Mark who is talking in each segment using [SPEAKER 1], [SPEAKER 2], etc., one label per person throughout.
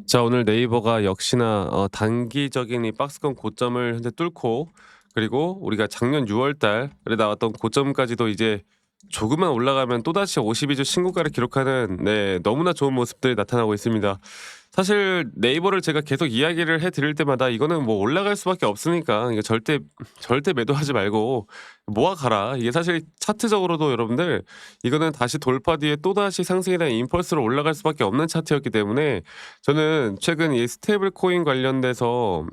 [SPEAKER 1] 자, 오늘 네이버가 역시나 단기적인 이 박스권 고점을 현재 뚫고, 그리고 우리가 작년 6월 달에 나왔던 고점까지도 이제 조금만 올라가면 또다시 52주 신고가를 기록하는, 너무나 좋은 모습들이 나타나고 있습니다. 사실 네이버를 제가 계속 이야기를 해 드릴 때마다 이거는 뭐 올라갈 수밖에 없으니까 이거 절대 매도하지 말고 모아 가라. 이게 사실 차트적으로도 여러분들 이거는 다시 돌파 뒤에 또다시 상승에 대한 임펄스로 올라갈 수밖에 없는 차트였기 때문에 저는 최근 이 스테이블 코인 관련돼서,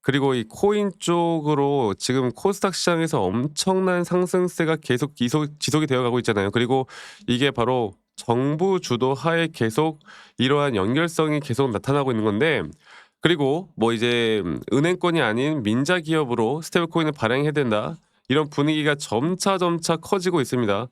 [SPEAKER 1] 그리고 이 코인 쪽으로 지금 코스닥 시장에서 엄청난 상승세가 계속 지속이 되어 가고 있잖아요. 그리고 이게 바로 정부 주도 하에 계속 이러한 연결성이 계속 나타나고 있는 건데, 그리고 뭐 이제 은행권이 아닌 민자 기업으로 스테이블 코인을 발행해야 된다, 이런 분위기가 점차 커지고 있습니다.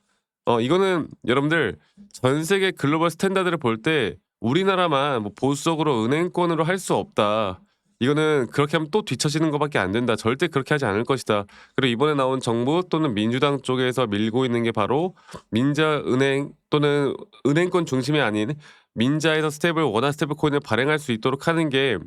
[SPEAKER 1] 이거는 여러분들 전 세계 글로벌 스탠다드를 볼 때 우리나라만 뭐 보수적으로 은행권으로 할 수 없다, 이거는 그렇게 하면 또 뒤처지는 것밖에 안 된다, 절대 그렇게 하지 않을 것이다. 그리고 이번에 나온 정부 또는 민주당 쪽에서 밀고 있는 게 바로 민자은행 또는 은행권 중심이 아닌 민자에서 원화 스테이블 코인을 발행할 수 있도록 하는 게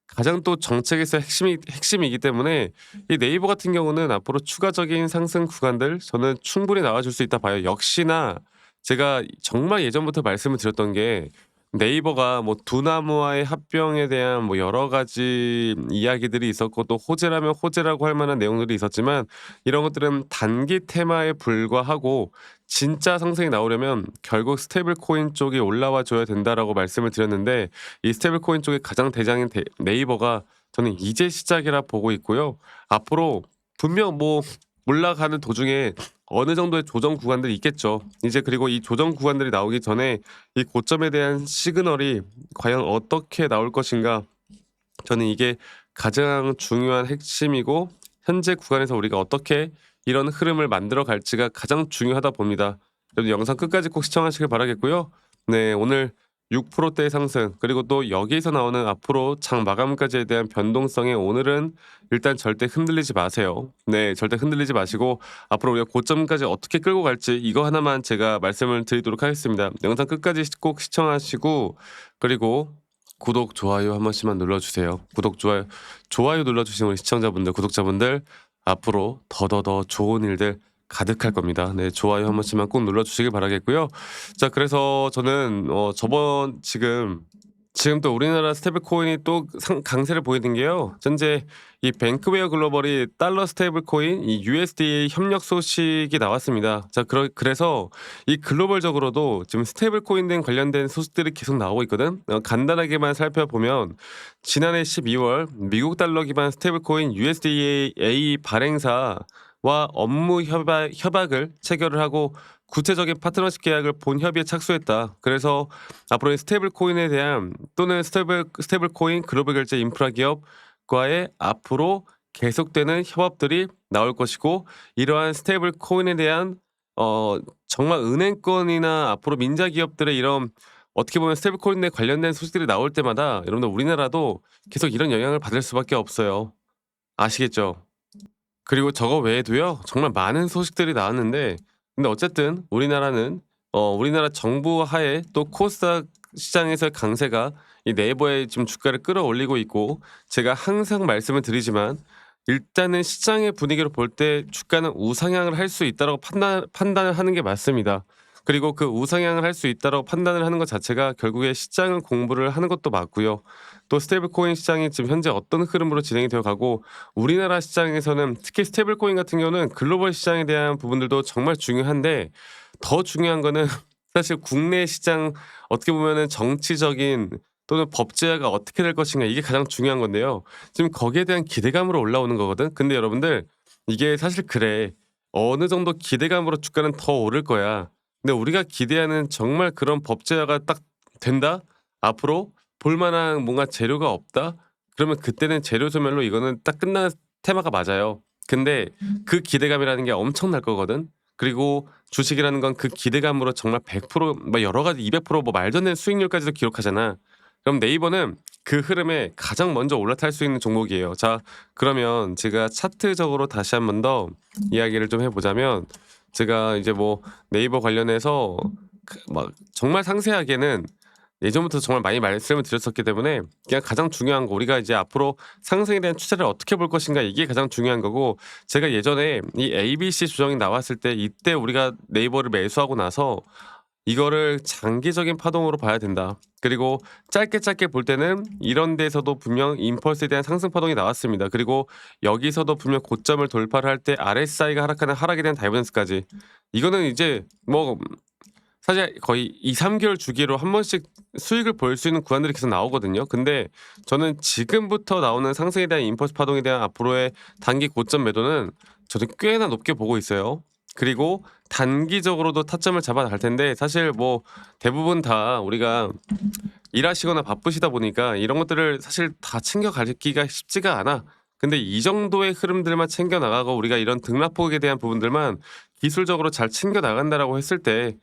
[SPEAKER 1] 가장 또 정책에서 핵심이기 때문에 이 네이버 같은 경우는 앞으로 추가적인 상승 구간들 저는 충분히 나와줄 수 있다 봐요. 역시나 제가 정말 예전부터 말씀을 드렸던 게, 네이버가 뭐 두나무와의 합병에 대한 뭐 여러 가지 이야기들이 있었고, 또 호재라면 호재라고 할 만한 내용들이 있었지만, 이런 것들은 단기 테마에 불과하고 진짜 상승이 나오려면 결국 스테이블 코인 쪽이 올라와 줘야 된다라고 말씀을 드렸는데, 이 스테이블 코인 쪽의 가장 대장인 네이버가 저는 이제 시작이라 보고 있고요. 앞으로 분명 뭐 올라가는 도중에 어느 정도의 조정 구간들이 있겠죠. 이제 그리고 이 조정 구간들이 나오기 전에 이 고점에 대한 시그널이 과연 어떻게 나올 것인가, 저는 이게 가장 중요한 핵심이고, 현재 구간에서 우리가 어떻게 이런 흐름을 만들어 갈지가 가장 중요하다 봅니다. 여러분 영상 끝까지 꼭 시청하시길 바라겠고요. 네, 오늘 6%대의 상승, 그리고 또 여기서 나오는 앞으로 장 마감까지에 대한 변동성에 오늘은 일단 절대 흔들리지 마세요. 네, 절대 흔들리지 마시고 앞으로 우리가 고점까지 어떻게 끌고 갈지 이거 하나만 제가 말씀을 드리도록 하겠습니다. 영상 끝까지 꼭 시청하시고, 그리고 구독, 좋아요 한 번씩만 눌러주세요. 구독, 좋아요 눌러주신 우리 시청자분들, 구독자분들, 앞으로 더더더 좋은 일들 가득할 겁니다. 네, 좋아요 한 번씩만 꼭 눌러주시길 바라겠고요. 자, 그래서 저는 지금 또 우리나라 스테이블 코인이 또 강세를 보이는 게요. 현재 이 뱅크웨어 글로벌이 달러 스테이블 코인 이 USDA 협력 소식이 나왔습니다. 자, 그래서 이 글로벌적으로도 지금 스테이블 코인 등 관련된 소식들이 계속 나오고 있거든. 간단하게만 살펴보면 지난해 12월 미국 달러 기반 스테이블 코인 USDA 발행사와 업무 협약을 체결을 하고 구체적인 파트너십 계약을 본 협의에 착수했다. 그래서 앞으로 이 스테이블 코인에 대한 또는 스테이블 코인 글로벌 결제 인프라 기업과의 앞으로 계속되는 협업들이 나올 것이고, 이러한 스테이블 코인에 대한 정말 은행권이나 앞으로 민자 기업들의 이런 어떻게 보면 스테이블 코인에 관련된 소식들이 나올 때마다 여러분들 우리나라도 계속 이런 영향을 받을 수밖에 없어요. 아시겠죠? 그리고 저거 외에도요, 정말 많은 소식들이 나왔는데, 근데 어쨌든 우리나라는 우리나라 정부 하에 또 코스닥 시장에서의 강세가 이 네이버의 지금 주가를 끌어올리고 있고, 제가 항상 말씀을 드리지만 일단은 시장의 분위기로 볼 때 주가는 우상향을 할 수 있다라고 판단을 하는 게 맞습니다. 그리고 그 우상향을 할 수 있다라고 판단을 하는 것 자체가 결국에 시장을 공부를 하는 것도 맞고요. 또 스테이블 코인 시장이 지금 현재 어떤 흐름으로 진행이 되어 가고, 우리나라 시장에서는 특히 스테이블 코인 같은 경우는 글로벌 시장에 대한 부분들도 정말 중요한데, 더 중요한 거는 사실 국내 시장, 어떻게 보면은 정치적인 또는 법제화가 어떻게 될 것인가, 이게 가장 중요한 건데요. 지금 거기에 대한 기대감으로 올라오는 거거든. 근데 여러분들 이게 사실 그래. 어느 정도 기대감으로 주가는 더 오를 거야. 근데 우리가 기대하는 정말 그런 법제화가 딱 된다? 앞으로 볼 만한 뭔가 재료가 없다? 그러면 그때는 재료 소멸로 이거는 딱 끝난 테마가 맞아요. 근데 그 기대감이라는 게 엄청날 거거든. 그리고 주식이라는 건 그 기대감으로 정말 100%뭐 여러 가지 200%뭐 말도 안 되는 수익률까지도 기록하잖아. 그럼 네이버는 그 흐름에 가장 먼저 올라탈 수 있는 종목이에요. 자, 그러면 제가 차트적으로 다시 한 번 더 이야기를 좀 해보자면, 제가 이제 뭐 네이버 관련해서 막 정말 상세하게는 예전부터 정말 많이 말씀을 드렸었기 때문에 그냥 가장 중요한 거 우리가 이제 앞으로 상승에 대한 추세를 어떻게 볼 것인가 이게 가장 중요한 거고 제가 예전에 이 ABC 조정이 나왔을 때 이때 우리가 네이버를 매수하고 나서 이거를 장기적인 파동으로 봐야 된다. 그리고 짧게 짧게 볼 때는 이런 데서도 분명 임펄스에 대한 상승 파동이 나왔습니다. 그리고 여기서도 분명 고점을 돌파를 할 때 RSI가 하락하는 하락에 대한 다이버전스까지 이거는 이제 뭐 사실 거의 2-3개월 주기로 한 번씩 수익을 볼 수 있는 구간들이 계속 나오거든요. 근데 저는 지금부터 나오는 상승에 대한 임펄스 파동에 대한 앞으로의 단기 고점 매도는 저는 꽤나 높게 보고 있어요. 그리고 단기적으로도 타점을 잡아 나갈 텐데 사실 뭐 대부분 다 우리가 일하시거나 바쁘시다 보니까 이런 것들을 사실 다 챙겨 가기가 쉽지가 않아. 근데 이 정도의 흐름들만 챙겨 나가고 우리가 이런 등락폭에 대한 부분들만 기술적으로 잘 챙겨 나간다라고 했을 때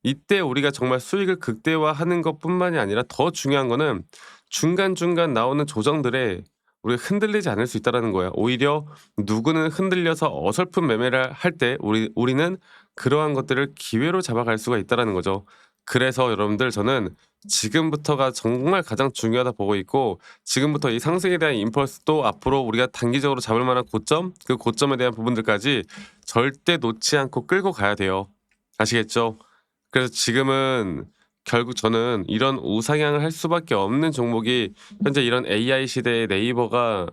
[SPEAKER 1] 이때 우리가 정말 수익을 극대화하는 것뿐만이 아니라 더 중요한 거는 중간중간 나오는 조정들에 우리가 흔들리지 않을 수 있다라는 거야. 오히려 누구는 흔들려서 어설픈 매매를 할 때 우리는 그러한 것들을 기회로 잡아갈 수가 있다라는 거죠. 그래서 여러분들 저는 지금부터가 정말 가장 중요하다 보고 있고 지금부터 이 상승에 대한 임펄스도 앞으로 우리가 단기적으로 잡을 만한 고점, 그 고점에 대한 부분들까지 절대 놓지 않고 끌고 가야 돼요. 아시겠죠? 그래서 지금은 결국 저는 이런 우상향을 할 수밖에 없는 종목이 현재 이런 AI 시대의 네이버가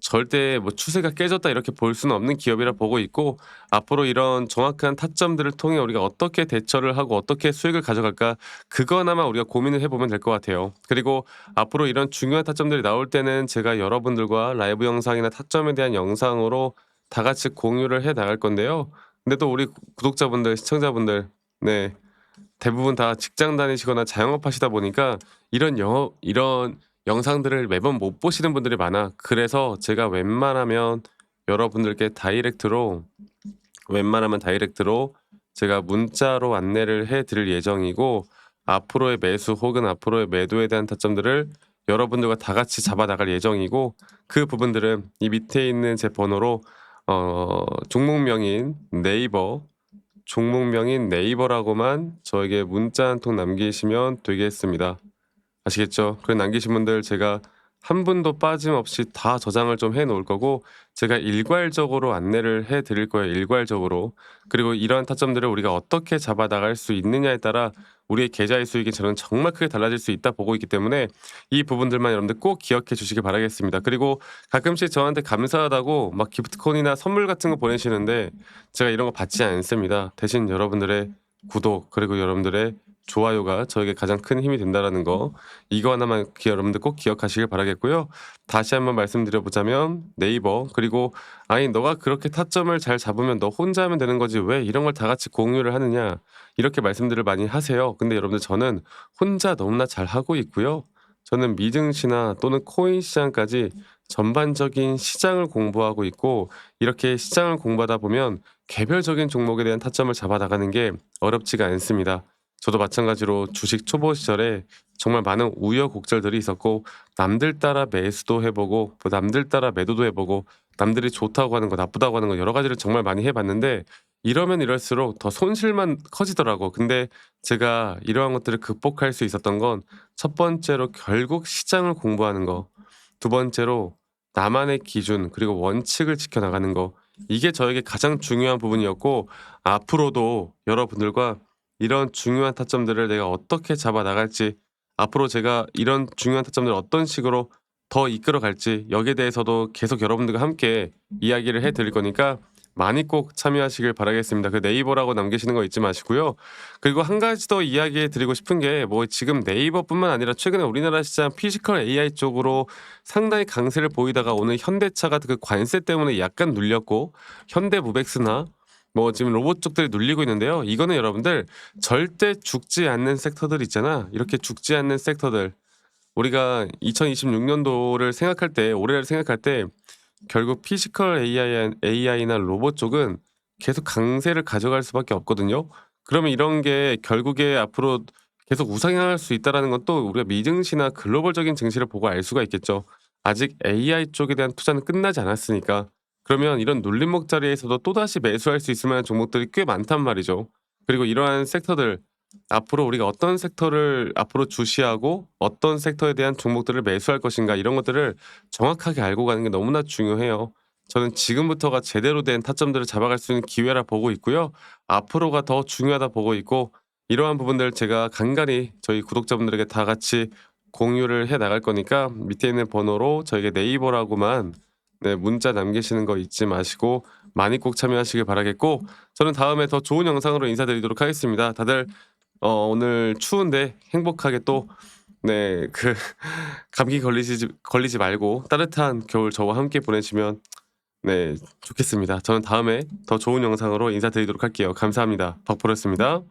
[SPEAKER 1] 절대 뭐 추세가 깨졌다 이렇게 볼 수는 없는 기업이라 보고 있고 앞으로 이런 정확한 타점들을 통해 우리가 어떻게 대처를 하고 어떻게 수익을 가져갈까 그거나마 우리가 고민을 해보면 될 것 같아요. 그리고 앞으로 이런 중요한 타점들이 나올 때는 제가 여러분들과 라이브 영상이나 타점에 대한 영상으로 다 같이 공유를 해 나갈 건데요. 근데 또 우리 구독자분들, 시청자분들, 네. 대부분 다 직장 다니시거나 자영업하시다 보니까 이런 영상들을 매번 못 보시는 분들이 많아. 그래서 제가 여러분들께 다이렉트로 제가 문자로 안내를 해 드릴 예정이고 앞으로의 매수 혹은 앞으로의 매도에 대한 타점들을 여러분들과 다 같이 잡아 나갈 예정이고 그 부분들은 이 밑에 있는 제 번호로 종목명인 네이버라고만 저에게 문자 한 통 남기시면 되겠습니다. 아시겠죠? 그 남기신 분들 제가 한 분도 빠짐없이 다 저장을 좀 해 놓을 거고 제가 일괄적으로 안내를 해 드릴 거예요, 일괄적으로. 그리고 이러한 타점들을 우리가 어떻게 잡아 나갈 수 있느냐에 따라 우리의 계좌의 수익이 저는 정말 크게 달라질 수 있다 보고 있기 때문에 이 부분들만 여러분들 꼭 기억해 주시길 바라겠습니다. 그리고 가끔씩 저한테 감사하다고 막 기프트콘이나 선물 같은 거 보내시는데 제가 이런 거 받지 않습니다. 대신 여러분들의 구독 그리고 여러분들의 좋아요가 저에게 가장 큰 힘이 된다라는 거 이거 하나만 여러분들 꼭 기억하시길 바라겠고요. 다시 한번 말씀드려 보자면 네이버 그리고 아니 너가 그렇게 타점을 잘 잡으면 너 혼자 하면 되는 거지 왜 이런 걸 다 같이 공유를 하느냐 이렇게 말씀들을 많이 하세요. 근데 여러분들 저는 혼자 너무나 잘 하고 있고요. 저는 미증시나 또는 코인 시장까지 전반적인 시장을 공부하고 있고 이렇게 시장을 공부하다 보면 개별적인 종목에 대한 타점을 잡아 나가는 게 어렵지가 않습니다. 저도 마찬가지로 주식 초보 시절에 정말 많은 우여곡절들이 있었고 남들 따라 매수도 해보고 뭐 남들 따라 매도도 해보고 남들이 좋다고 하는 거 나쁘다고 하는 거 여러 가지를 정말 많이 해봤는데 이러면 이럴수록 더 손실만 커지더라고. 근데 제가 이러한 것들을 극복할 수 있었던 건 첫 번째로 결국 시장을 공부하는 거, 두 번째로 나만의 기준 그리고 원칙을 지켜나가는 거 이게 저에게 가장 중요한 부분이었고 앞으로도 여러분들과 이런 중요한 타점들을 내가 어떻게 잡아 나갈지 앞으로 제가 이런 중요한 타점들을 어떤 식으로 더 이끌어 갈지 여기에 대해서도 계속 여러분들과 함께 이야기를 해 드릴 거니까 많이 꼭 참여하시길 바라겠습니다. 그 네이버라고 남기시는 거 잊지 마시고요. 그리고 한 가지 더 이야기해 드리고 싶은 게 뭐 지금 네이버뿐만 아니라 최근에 우리나라 시장 피지컬 AI 쪽으로 상당히 강세를 보이다가 오늘 현대차가 그 관세 때문에 약간 눌렸고 현대무백스나 뭐 지금 로봇 쪽들이 눌리고 있는데요. 이거는 여러분들 절대 죽지 않는 섹터들 있잖아. 이렇게 죽지 않는 섹터들. 우리가 2026년도를 생각할 때, 올해를 생각할 때 결국 피지컬 AI나 로봇 쪽은 계속 강세를 가져갈 수밖에 없거든요. 그러면 이런 게 결국에 앞으로 계속 우상향할 수 있다라는 건 또 우리가 미증시나 글로벌적인 증시를 보고 알 수가 있겠죠. 아직 AI 쪽에 대한 투자는 끝나지 않았으니까. 그러면 이런 눌림목 자리에서도 또다시 매수할 수 있을 만한 종목들이 꽤 많단 말이죠. 그리고 이러한 섹터들 앞으로 우리가 어떤 섹터를 앞으로 주시하고 어떤 섹터에 대한 종목들을 매수할 것인가 이런 것들을 정확하게 알고 가는 게 너무나 중요해요. 저는 지금부터가 제대로 된 타점들을 잡아갈 수 있는 기회라 보고 있고요. 앞으로가 더 중요하다 보고 있고 이러한 부분들 제가 간간히 저희 구독자분들에게 다 같이 공유를 해 나갈 거니까 밑에 있는 번호로 저에게 네이버라고만 네, 문자 남기시는 거 잊지 마시고 많이 꼭 참여하시길 바라겠고 저는 다음에 더 좋은 영상으로 인사드리도록 하겠습니다. 다들 오늘 추운데 행복하게 또 네 그 감기 걸리지 말고 따뜻한 겨울 저와 함께 보내시면 네 좋겠습니다. 저는 다음에 더 좋은 영상으로 인사드리도록 할게요. 감사합니다. 박보였습니다.